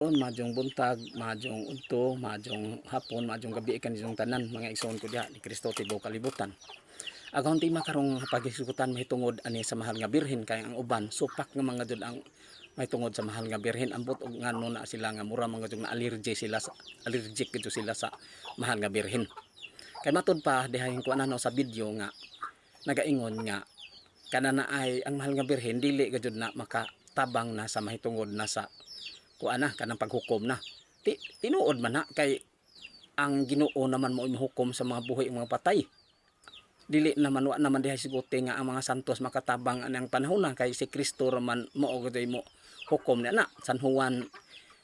Majong buntag, majong udto, majong hapon, majong gabi ikan isong tanan mga igsoon ko diha ni Kristo tibuok kalibutan. Agahon ti makarong paghisgutan mahitungod ani sa mahal nga birhen kay ang uban supak nga mga jud ang mahitungod sa mahal nga birhen ambot og ngano na sila nga mura mga jud na allergic gid sila sa mahal nga birhen. Kay matud pa dihay ko ano sa video nga nagaingon nga kanana ay ang mahal nga birhen dili gid na makatabang na sa mahitungod na sa kuana kanang paghukom na. Tinuod man na kay ang Ginoo naman mo imuhukom sa mga buhi mga patay. Dili naman wa naman dihay siguti nga ang mga santos makatabang anang panahon na kay si Kristo raman mo og mo hukom na San Juan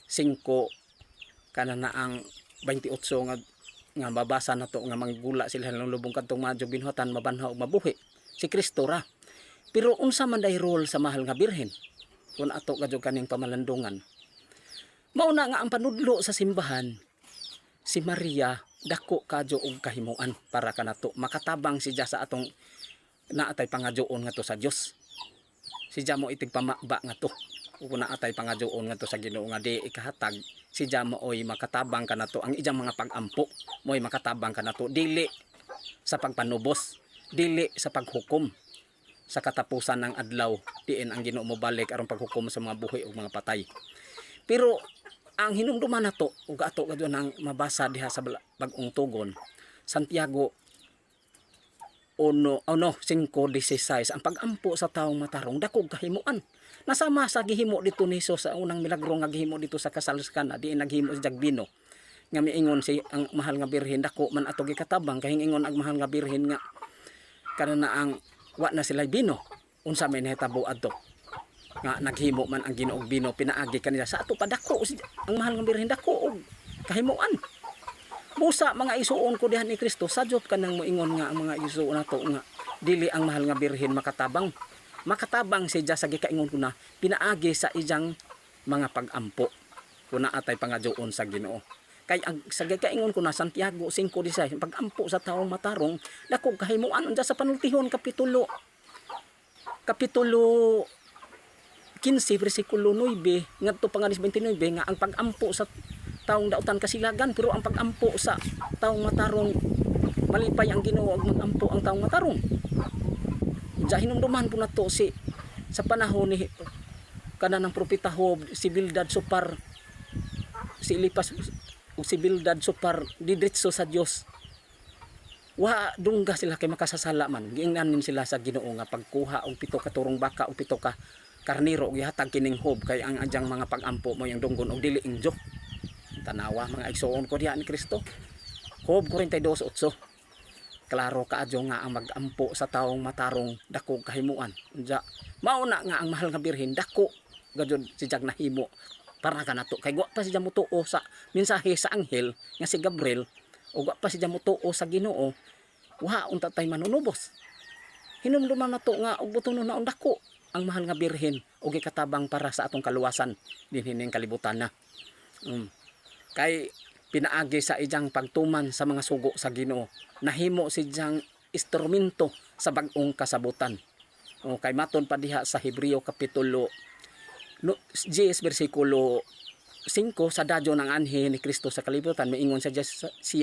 5 kanana ang 28 nga babasa nato nga manggula sila ng lubong kadtong madyo binhotan mabanhaw og mabuhi. Si Kristo ra. Pero unsa man day role sa mahal nga birhen? Kun ato kadyo kaning pamalandungan. Mauna nga ang panudlo sa simbahan, si Maria dako kadyo og kahimuan para kanato makatabang siya sa atong naatay pangadyoon nga to sa Dios. Siya mo itig pamaba nga to. Ug naatay pangadyoon nga to sa Ginoo nga di ikahatag, siya mo oy makatabang kanato ang iyang mga pagampo, mo'y makatabang kanato dili sa pagpanubos, dili sa paghukom. Sa katapusan ng adlaw, diin ang Ginoo mo balik aron paghukom sa mga buhi ug mga patay. Pero ang hinumduman nato ug ato kadto nang mabasa diha sa bag-ong tugon Santiago 5:16 ang pagampo sa taong matarong dakog kahimuan. Nasama sa gihimo dito ni Hesus sa unang milagro nga gihimo dito sa kasalskana di naghimo si Jagbino nga miingon si ang mahal nga birhen dako man ato gikatabang kay ingon ang mahal nga birhen nga kanana ang wa na sila bino unsa may nahitabo adto nga naghimo man ang Ginoo og bino pinaagi kanila sa ato padako ang mahal nga birhen dako og kahimuan. Busa mga isuon ko dihan ni Kristo sadyop kanang moingon nga ang mga isuon nato nga dili ang mahal nga birhen makatabang siya sa gikaingon ko na pinaagi sa iyang mga pagampo kuna atay pangadyoon sa Ginoo. Kay ang sa gikaingon ko na Santiago 5:16 pagampo sa taong matarong dako kahimuan unsa sa panultihon kapitulo 15 versikulo 9 ngadto panganis 29 nga ang pagampo sa taong dautan kasilagan pero ang pagampo sa taong matarong malipay ang Ginoo ug magampo ang taong matarong. Diya hinumduman po nato si sa panahon ni kanang propeta Job si Bildad Sopar si Elipas ug si Bildad Sopar didiretso sa Dios. Wa dungga sila kay makasasala man. Giingnanin sila sa Ginoo nga pagkuha og 7 ka turong baka o 7 ka karniro og gihatag kining Job kay ang adyang mga pagampo mo yung dunggon og dili ingjo. Tanawa mga igsoon ko diha ni Kristo. Job 42:8. Klaro kaadyo nga ang magampo sa taong matarong dako kahimuan. Unya mauna nga ang mahal nga birhen dako gadyon si jag nahimo para kanato kay wa pa siya mutuo sa mensahe sa anghel nga si Gabriel ug wa pa siya mutuo sa Ginoo wa unta tay manunubos. Hinumduman nato nga og butonon na dako ang mahal nga birhen og gikatabang para sa atong kaluwasan dinhining kalibutan na. Kay pinaagi sa iyang pagtuman sa mga sugo sa Ginoo nahimo si iyang instrumento sa bag-ong kasabutan. Kay maton pa diha sa Hebreo kapitulo 10 versikulo 5 sa dadyo ng anhe ni Kristo sa kalibutan miingon siya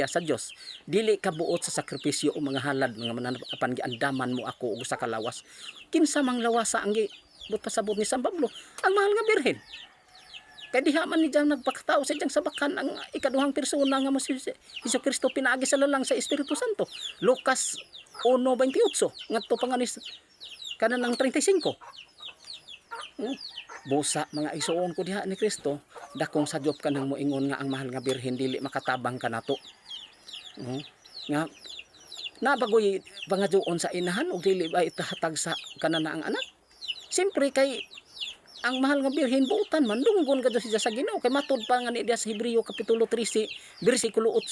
sa Dios dili ka buot sa sakripisyo o mga halad nga apan giandaman mo ako og sa kalawas kinsa mang lawasa ang but pasabot ni San Pablo ang mahal nga birhen kay diha man ni diyang nagpakatao sa diyang sabakan ang ikaduhang persona nga mo si Hesus Kristo pinaagi sa lalang sa Espiritu Santo. Lucas 1:28 ngadto panganis kanang 35. Busa mga isuon ko diha ni Kristo dakong sadyop kanang moingon nga ang mahal nga birhen dili makatabang kanato. Nga nabagoy pangadyoon sa inahan ug dili ba itahatag sa kanana ang anak. Siyempre kay ang mahal nga birhen buutan man dunggon kadto siya sa Ginoo kay matud pa nga ni diha sa Hebreo kapitulo 13 bersikulo 8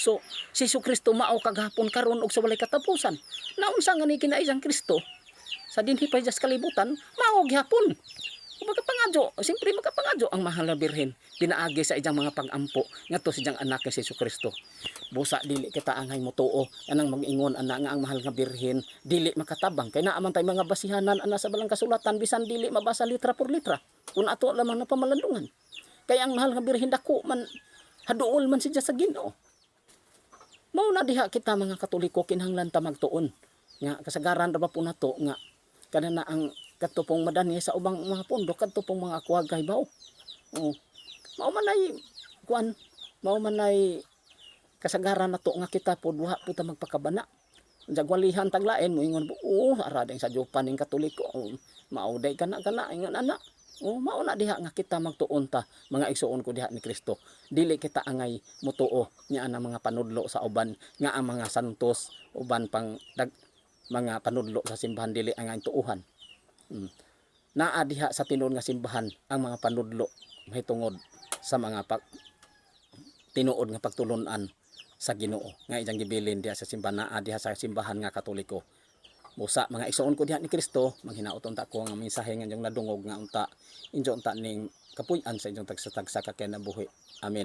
si Hesus Kristo mao kagahapon karon ug sa walay katapusan. Naunsa nga ni kinaisang Kristo sa dinhi pa sa kalibutan mao gihapon. Magapangadyo, siyempre magapangadyo ang mahal na birhen pinaagi sa iyang mga pagampo ngadto sa iyang anak si Hesus Kristo. Busa dili kita angay motuo anang mag-ingon ana nga ang mahal nga birhen dili makatabang kay naa man tay mga basihanan ana sa balang kasulatan bisan dili mabasa litra por litra kun ato lamang na pamalandungan. Kaya ang mahal nga birhen dako man haduol man siya sa Ginoo. Mao na diha kita mga Katoliko kinahanglan ta magtuon nga kasagaran ra ba po nato nga kada na ang katupong madani sa ubang mga pundok katupong mga kuwagay baw. Oh. Mao man ay kuan, mao man ay kasagaran nato nga kita pod wa po ta magpakabana. Jagwalihan taglain mo ingon aradeng sa Japan ning Katoliko. Mauday kana ingon ana. Mao na diha nga kita magtuon ta mga igsuon ko diha ni Kristo. Dili kita angay mutuo nya ang mga panudlo sa uban nga ang mga santos uban pang mga panudlo sa simbahan dili angay tuuhan. Naa diha sa tinuod nga simbahan ang mga panudlo mahitungod sa mga tinuod nga pagtulon-an sa Ginoo nga iyang gibilin diha sa simbahan, naa diha sa simbahan nga Katoliko. Busa mga igsuon ko diha ni Kristo, manghinaoton ta ko nga mensahe nga inyong nadungog nga unta injo unta ning kapuy-an sa inyong tagsa-tagsa ka kinabuhi. Amen.